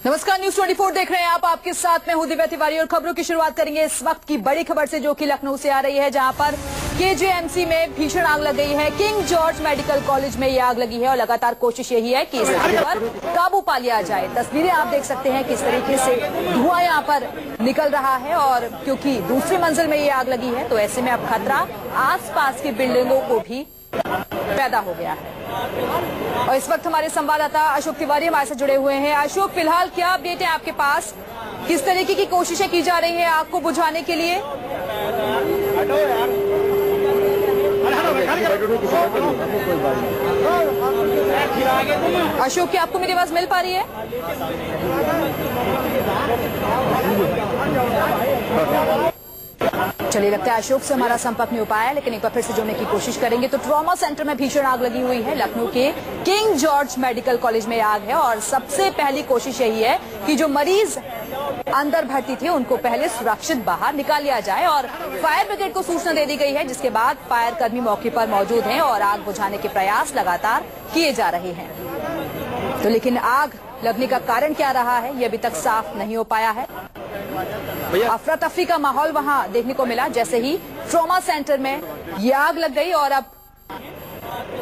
नमस्कार, न्यूज 24 देख रहे हैं आप। आपके साथ में हूं दिव्या तिवारी और खबरों की शुरुआत करेंगे इस वक्त की बड़ी खबर से, जो कि लखनऊ से आ रही है, जहां पर केजीएमसी में भीषण आग लग गई है। किंग जॉर्ज मेडिकल कॉलेज में यह आग लगी है और लगातार कोशिश यही है कि इस आग पर काबू पा लिया जाए। तस्वीरें आप देख सकते हैं किस तरीके से धुआं यहाँ पर निकल रहा है, और क्योंकि दूसरी मंजिल में ये आग लगी है तो ऐसे में अब खतरा आसपास की बिल्डिंगों को भी पैदा हो गया है। और इस वक्त हमारे संवाददाता अशोक तिवारी हमारे साथ जुड़े हुए हैं। अशोक, फिलहाल क्या अपडेट है आपके पास? किस तरीके की कोशिशें की जा रही है आग को बुझाने के लिए? अशोक, क्या आपको मेरी आवाज मिल पा रही है? चलिए, लगता है अशोक से हमारा संपर्क नहीं हो पाया, लेकिन एक बार फिर से जोड़ने की कोशिश करेंगे। तो ट्रॉमा सेंटर में भीषण आग लगी हुई है। लखनऊ के किंग जॉर्ज मेडिकल कॉलेज में आग है और सबसे पहली कोशिश यही है कि जो मरीज अंदर भर्ती थे उनको पहले सुरक्षित बाहर निकाल लिया जाए, और फायर ब्रिगेड को सूचना दे दी गई है, जिसके बाद फायर कर्मी मौके पर मौजूद हैं और आग बुझाने के प्रयास लगातार किए जा रहे हैं। तो लेकिन आग लगने का कारण क्या रहा है, ये अभी तक साफ नहीं हो पाया है। अफरा तफरी का माहौल वहां देखने को मिला जैसे ही ट्रॉमा सेंटर में ये आग लग गई, और अब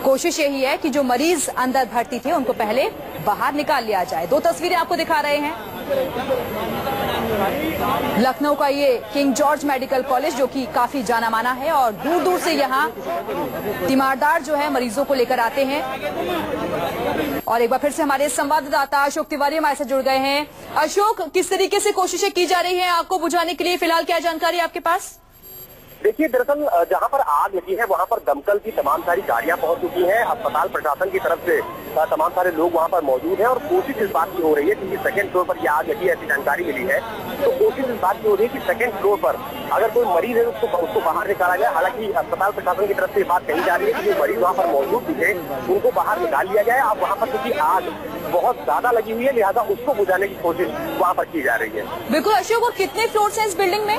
कोशिश यही है कि जो मरीज अंदर भर्ती थे उनको पहले बाहर निकाल लिया जाए। दो तस्वीरें आपको दिखा रहे हैं लखनऊ का ये किंग जॉर्ज मेडिकल कॉलेज, जो कि काफी जाना माना है और दूर दूर से यहाँ तीमारदार जो है मरीजों को लेकर आते हैं। और एक बार फिर से हमारे संवाददाता अशोक तिवारी हमारे साथ जुड़ गए हैं। अशोक, किस तरीके से कोशिशें की जा रही हैं आग को बुझाने के लिए? फिलहाल क्या जानकारी है आपके पास? देखिए, दरअसल जहां पर आग लगी है वहां पर दमकल की तमाम सारी गाड़ियां पहुंच चुकी हैं। अस्पताल प्रशासन की तरफ से तमाम सारे लोग वहां पर मौजूद हैं और कोशिश इस बात की हो रही है, क्योंकि सेकंड फ्लोर पर यह आग लगी है ऐसी जानकारी मिली है। तो कोशिश इस बात की हो रही है कि सेकंड फ्लोर पर अगर कोई मरीज है उसको बाहर निकाला जाए। हालांकि अस्पताल प्रशासन की तरफ से बात कही जा रही है कि जो मरीज वहाँ पर मौजूद थे उनको बाहर निकाल लिया जाए। अब वहाँ पर क्योंकि आग बहुत ज्यादा लगी हुई है, लिहाजा उसको बुझाने की कोशिश वहाँ पर की जा रही है। बिल्कुल अशोक, और कितने फ्लोर हैं इस बिल्डिंग में?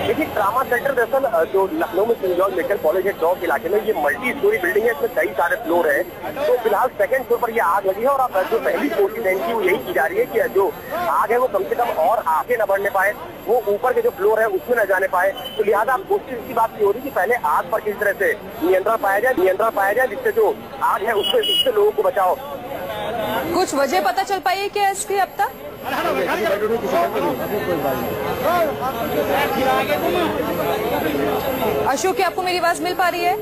देखिए, ट्रॉमा सेंटर दरअसल जो लखनऊ में किंग जॉर्ज मेडिकल कॉलेज है चौक इलाके में, ये मल्टी स्टोरी बिल्डिंग है, इसमें कई सारे फ्लोर है। तो फिलहाल सेकंड फ्लोर पर यह आग लगी है और अब जो पहली कोशिश है वो यही की जा रही है कि जो आग है वो कम से कम और आगे न बढ़ने पाए, वो ऊपर के जो फ्लोर है उसमें न जाने पाए। तो लिहाजा अब कोशिश इसी बात की हो रही है कि पहले आग पर किस तरह से नियंत्रण पाया जाए जिससे जो आग है उससे लोगों को बचाओ। कुछ वजह पता चल पाई है क्या इसकी अब तक? अशोक, क्या आपको मेरी आवाज मिल पा रही है?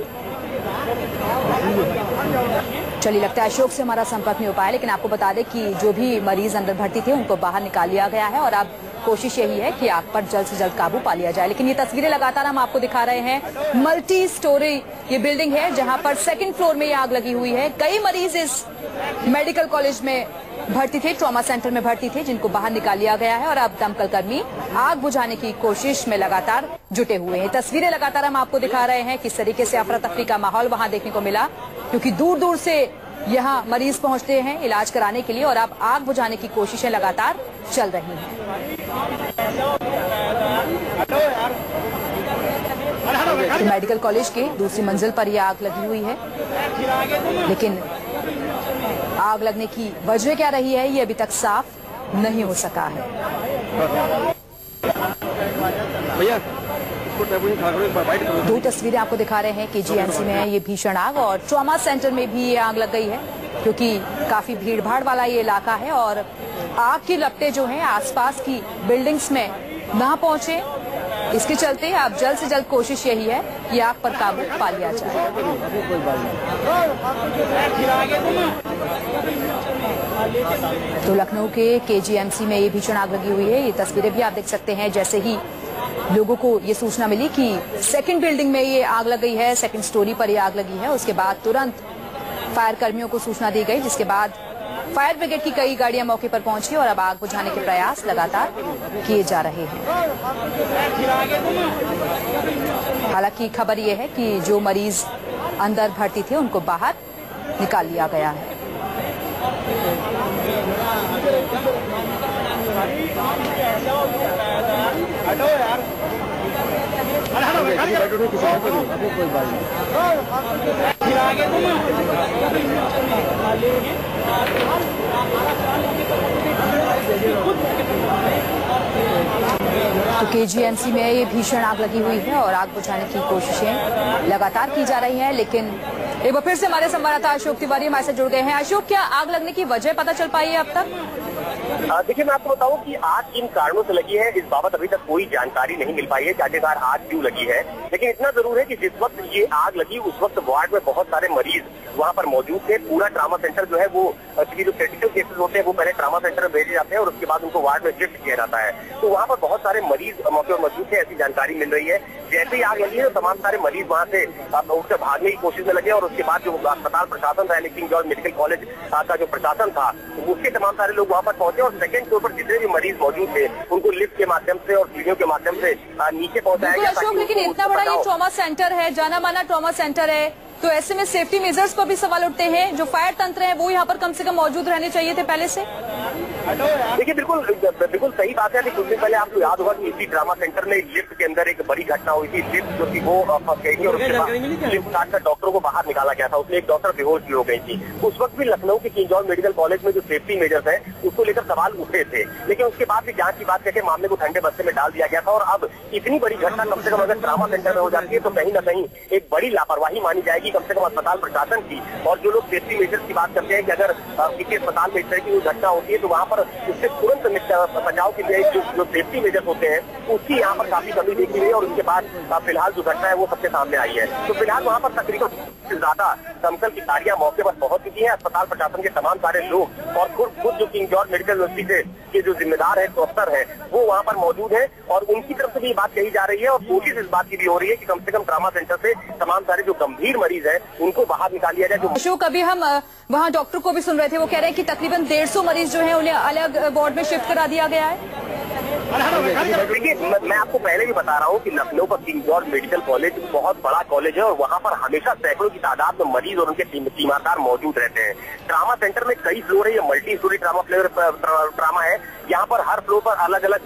चलिए, लगता है अशोक से हमारा संपर्क नहीं हो पाया, लेकिन आपको बता दें कि जो भी मरीज अंदर भर्ती थे उनको बाहर निकाल लिया गया है और अब कोशिश यही है कि आग पर जल्द से जल्द काबू पा लिया जाए। लेकिन ये तस्वीरें लगातार हम आपको दिखा रहे हैं। मल्टी स्टोरी ये बिल्डिंग है जहां पर सेकंड फ्लोर में ये आग लगी हुई है। कई मरीज इस मेडिकल कॉलेज में भर्ती थे, ट्रॉमा सेंटर में भर्ती थे, जिनको बाहर निकाल लिया गया है और अब दमकल कर्मी आग बुझाने की कोशिश में लगातार जुटे हुए हैं। तस्वीरें लगातार हम आपको दिखा रहे हैं किस तरीके से अफरा तफरी का माहौल वहां देखने को मिला, क्योंकि दूर दूर से यहाँ मरीज पहुंचते हैं इलाज कराने के लिए और अब आग बुझाने की कोशिशें लगातार चल रही हैं। तो मेडिकल कॉलेज के दूसरी मंजिल पर यह आग लगी हुई है, लेकिन आग लगने की वजह क्या रही है ये अभी तक साफ नहीं हो सका है। दो तस्वीरें आपको दिखा रहे हैं केजीएमसी में है ये भीषण आग, और ट्रॉमा सेंटर में भी ये आग लग गई है, क्योंकि काफी भीड़ भाड़ वाला ये इलाका है और आग की लपटें जो हैं आसपास की बिल्डिंग्स में ना पहुंचे, इसके चलते अब जल्द से जल्द कोशिश यही है कि आग पर काबू पा लिया जाए। तो लखनऊ के केजीएमसी में ये भीषण आग लगी हुई है। ये तस्वीरें भी आप देख सकते हैं। जैसे ही लोगों को ये सूचना मिली कि सेकंड बिल्डिंग में ये आग लग गई है, सेकंड स्टोरी पर ये आग लगी है, उसके बाद तुरंत फायर कर्मियों को सूचना दी गई, जिसके बाद फायर ब्रिगेड की कई गाड़ियां मौके पर पहुंची और अब आग बुझाने के प्रयास लगातार किए जा रहे हैं। हालांकि खबर यह है कि जो मरीज अंदर भर्ती थे उनको बाहर निकाल लिया गया है। केजीएमसी में ये भीषण आग लगी हुई है और आग बुझाने की कोशिशें लगातार की जा रही हैं, लेकिन एक बार फिर से हमारे संवाददाता अशोक तिवारी हमारे साथ जुड़ गए हैं। अशोक, क्या आग लगने की वजह पता चल पाई है अब तक? देखिए, मैं आपको बताऊं कि आग किन कारणों से लगी है, इस बाबत अभी तक कोई जानकारी नहीं मिल पाई है कि आखिरकार आग क्यों लगी है। लेकिन इतना जरूर है कि जिस वक्त ये आग लगी उस वक्त वार्ड में बहुत सारे मरीज वहां पर मौजूद थे। पूरा ट्रामा सेंटर जो है वो जो क्रिटिकल केसेस होते हैं वो पहले ट्रामा सेंटर में भेजे जाते हैं और उसके बाद उनको वार्ड में शिफ्ट किया जाता है। तो वहाँ पर बहुत सारे मरीज मौके पर मौजूद थे, ऐसी जानकारी मिल रही है। जैसे ही आग लगी है तो तमाम सारे मरीज वहाँ से उठकर भागने की कोशिश में लगे और उसके बाद जो अस्पताल प्रशासन था, किंग जॉर्ज मेडिकल कॉलेज का जो प्रशासन था, उसके तमाम सारे लोग वहाँ पर पहुंचे और सेकंड फ्लोर पर जितने भी मरीज मौजूद थे उनको लिफ्ट के माध्यम से और सीढ़ियों के माध्यम से नीचे पहुंचाया गया। अशोक, लेकिन इतना बड़ा ये ट्रॉमा सेंटर है, जाना माना ट्रॉमा सेंटर है, तो ऐसे में सेफ्टी मेजर्स पर भी सवाल उठते हैं। जो फायर तंत्र है वो यहाँ पर कम से कम मौजूद रहने चाहिए थे पहले से। देखिए, बिल्कुल सही बात है। कुछ दिन पहले आपको याद होगा कि इसी ड्रामा सेंटर में लिफ्ट के अंदर एक बड़ी घटना हुई थी। लिफ्ट जो थी वो फंस गई थी और उसके बाद लिफ्ट काटकर डॉक्टरों को बाहर निकाला गया था। उसमें एक डॉक्टर बेहोश भी हो गई थी। उस वक्त भी लखनऊ के किंग जॉर्ज मेडिकल कॉलेज में जो सेफ्टी मेजर्स है उसको लेकर सवाल उठे थे, लेकिन उसके बाद भी जांच की बात करके मामले को ठंडे बस्ते में डाल दिया गया था। और अब इतनी बड़ी घटना कम से कम अगर ट्रामा सेंटर में हो जाती है तो कहीं न कहीं एक बड़ी लापरवाही मानी जाएगी कम से कम अस्पताल प्रशासन की। और जो लोग सेफ्टी मेजर्स की बात करते हैं कि अगर किसी अस्पताल में इस तरह की घटना होती है तो वहाँ पर उससे तुरंत बचाव के लिए जो सेफ्टी मेजर्स होते हैं उसकी यहाँ पर काफी कमी देखी गई और उसके बाद फिलहाल जो घटना है वो सबके सामने आई है। तो फिलहाल वहाँ पर तकरीबन ज्यादा दमकल की गाड़ियां मौके पर पहुंच चुकी हैं। अस्पताल प्रशासन के तमाम सारे लोग और खुद जो किंग जॉर्ज मेडिकल यूनिवर्सिटी के जो जिम्मेदार है, प्रोफेसर है, वो वहाँ पर मौजूद है और उनकी तरफ से भी बात कही जा रही है और कोशिश इस बात की भी हो रही है कि कम से कम ट्रामा सेंटर से तमाम सारे जो गंभीर मरीज है उनको बाहर निकाल लिया जाए। अशोक, अभी हम वहाँ डॉक्टर को भी सुन रहे थे, वो कह रहे हैं कि तकरीबन 150 मरीज जो है उन्हें अलग वार्ड में शिफ्ट करा दिया गया है। देखिए, मैं आपको पहले भी बता रहा हूँ कि लखनऊ का किंग जॉर्ज मेडिकल कॉलेज बहुत बड़ा कॉलेज है और वहाँ पर हमेशा सैकड़ों की तादाद में मरीज और उनके तीमारदार मौजूद रहते हैं। ट्रामा सेंटर में कई फ्लोर है, ये मल्टी स्टोरी ट्रामा है। यहाँ पर हर फ्लोर पर अलग अलग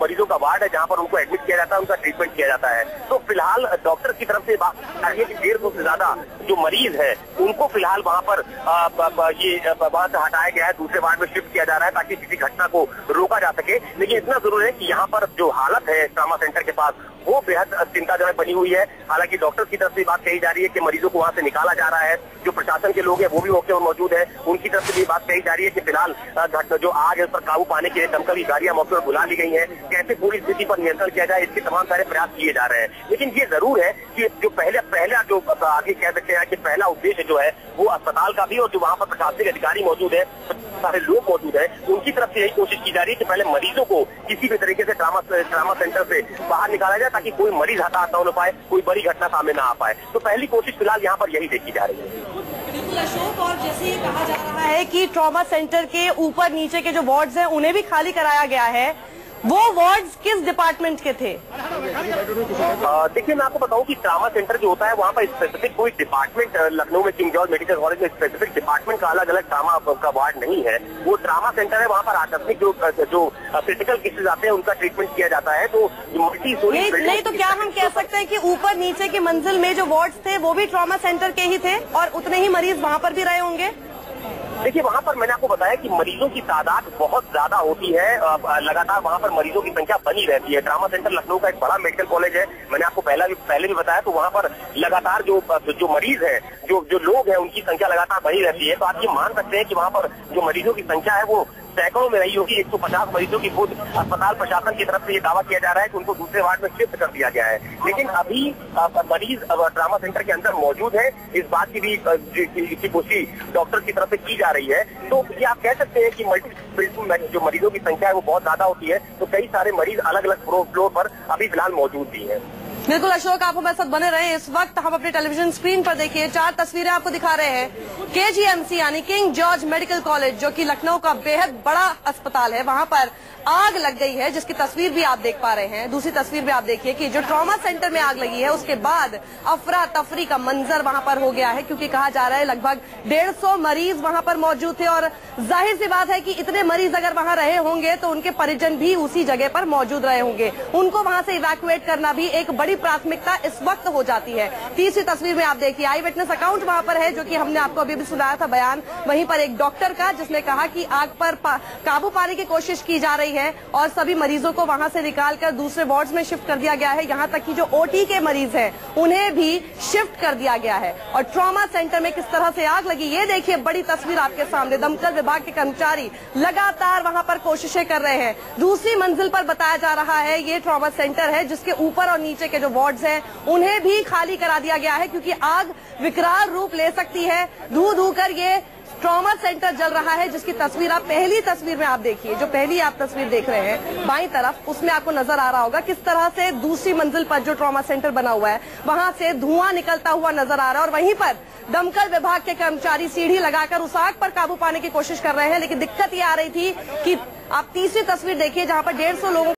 मरीजों का वार्ड है जहाँ पर उनको एडमिट किया जाता है, उनका ट्रीटमेंट किया जाता है। तो फिलहाल डॉक्टर की तरफ से बात आ रही है कि 150 से ज्यादा जो मरीज है उनको फिलहाल वहाँ पर वहाँ से हटाया गया है, दूसरे वार्ड में शिफ्ट किया जा रहा है ताकि किसी घटना को रोका जा सके। लेकिन इतना जरूर है कि यहाँ पर जो हालत है ट्रामा सेंटर के पास वो बेहद चिंताजनक बनी हुई है। हालांकि डॉक्टर की तरफ से बात कही जा रही है कि मरीजों को वहाँ से निकाला जा रहा है। जो प्रशासन के लोग हैं वो भी मौके पर मौजूद है, उनकी तरफ से भी बात कही जा रही है कि फिलहाल जो आग है उस पर काबू पाने के लिए दमकल की गाड़ियां मौके पर बुला ली गई हैं। कैसे पूरी स्थिति पर नियंत्रण किया जाए इसके तमाम सारे प्रयास किए जा रहे हैं। लेकिन ये जरूर है कि जो पहला जो आगे कह सकते हैं कि पहला उद्देश्य जो है वो अस्पताल का भी और जो वहाँ पर प्रशासनिक अधिकारी मौजूद है, सारे लोग मौजूद हैं, उनकी तरफ से यही कोशिश की जा रही है कि पहले मरीजों को किसी भी तरीके से ट्रामा सेंटर से बाहर निकाला जाए ताकि कोई मरीज हताहत न हो पाए, कोई बड़ी घटना सामने न आ पाए। तो पहली कोशिश फिलहाल यहाँ पर यही देखी जा रही है। बिल्कुल अशोक, और जैसे ये कहा जा रहा है कि ट्रॉमा सेंटर के ऊपर नीचे के जो वार्ड्स हैं उन्हें भी खाली कराया गया है, वो वार्ड्स किस डिपार्टमेंट के थे? देखिए, मैं आपको बताऊं कि ट्रामा सेंटर जो होता है वहाँ पर स्पेसिफिक कोई डिपार्टमेंट लखनऊ में किंग जॉर्ज मेडिकल कॉलेज में स्पेसिफिक डिपार्टमेंट का अलग अलग ट्रामा का वार्ड नहीं है। वो ट्रामा सेंटर है, वहाँ पर आकस्मिक जो क्रिटिकल केसेज आते हैं उनका ट्रीटमेंट किया जाता है। तो मल्टी स्टोरी नहीं, तो क्या हम कह सकते हैं कि ऊपर नीचे की मंजिल में जो वार्ड्स थे वो भी ट्रॉमा सेंटर के ही थे और उतने ही मरीज वहाँ पर भी रहे होंगे? देखिए, वहाँ पर मैंने आपको बताया कि मरीजों की तादाद बहुत ज्यादा होती है, लगातार वहाँ पर मरीजों की संख्या बनी रहती है। ट्रामा सेंटर लखनऊ का एक बड़ा मेडिकल कॉलेज है, मैंने आपको पहले भी बताया। तो वहाँ पर लगातार जो मरीज है, जो लोग हैं, उनकी संख्या लगातार बनी रहती है। तो आप ये मान सकते हैं कि वहाँ पर जो मरीजों की संख्या है वो सैकड़ों में रही होगी। 150 मरीजों की खुद अस्पताल प्रशासन की तरफ से ये दावा किया जा रहा है कि उनको दूसरे वार्ड में शिफ्ट कर दिया गया है। लेकिन अभी मरीज ट्रामा सेंटर के अंदर मौजूद है, इस बात की भी पुष्टि डॉक्टर की तरफ से की जा रही है। तो ये आप कह सकते हैं कि मल्टी जो मरीजों की संख्या है वो बहुत ज्यादा होती है। तो कई सारे मरीज अलग अलग फ्लोर पर अभी फिलहाल मौजूद भी है। बिल्कुल अशोक, आप हमारे साथ बने रहे। इस वक्त हम अपने टेलीविजन स्क्रीन पर देखिए 4 तस्वीरें आपको दिखा रहे हैं। केजीएमसी यानी किंग जॉर्ज मेडिकल कॉलेज, जो कि लखनऊ का बेहद बड़ा अस्पताल है, वहां पर आग लग गई है, जिसकी तस्वीर भी आप देख पा रहे हैं। दूसरी तस्वीर भी आप देखिए कि जो ट्रॉमा सेंटर में आग लगी है उसके बाद अफरा तफरी का मंजर वहां पर हो गया है, क्योंकि कहा जा रहा है लगभग 150 मरीज वहां पर मौजूद थे और जाहिर सी बात है कि इतने मरीज अगर वहां रहे होंगे तो उनके परिजन भी उसी जगह पर मौजूद रहे होंगे। उनको वहां से इवैक्यूएट करना भी एक बड़ी प्राथमिकता इस वक्त हो जाती है। तीसरी तस्वीर में आप देखिए, आई विटनेस अकाउंट वहां पर है जो कि हमने आपको अभी भी सुनाया था बयान, वहीं पर एक डॉक्टर का जिसने कहा कि आग पर काबू पाने की कोशिश की जा रही है और सभी मरीजों को वहां से निकालकर दूसरे वार्ड्स में शिफ्ट कर दिया गया है। यहां तक कि जो ओटी के मरीज हैं उन्हें भी शिफ्ट कर दिया गया है। और ट्रॉमा सेंटर में किस तरह से आग लगी, ये देखिए बड़ी तस्वीर आपके सामने। दमकल विभाग के कर्मचारी लगातार वहां पर कोशिशें कर रहे हैं। दूसरी मंजिल पर बताया जा रहा है ये ट्रॉमा सेंटर है जिसके ऊपर और नीचे के जो वार्ड्स हैं उन्हें भी खाली करा दिया गया है क्योंकि आग विकराल रूप ले सकती है। धू धू कर ये ट्रॉमा सेंटर जल रहा है जिसकी तस्वीर आप पहली तस्वीर में आप देखिए, जो पहली आप तस्वीर देख रहे हैं बाईं तरफ, उसमें आपको नजर आ रहा होगा किस तरह से दूसरी मंजिल पर जो ट्रॉमा सेंटर बना हुआ है वहां से धुआं निकलता हुआ नजर आ रहा है। और वहीं पर दमकल विभाग के कर्मचारी सीढ़ी लगाकर उस आग पर काबू पाने की कोशिश कर रहे हैं, लेकिन दिक्कत ये आ रही थी कि आप तीसरी तस्वीर देखिए जहां पर 150 लोगों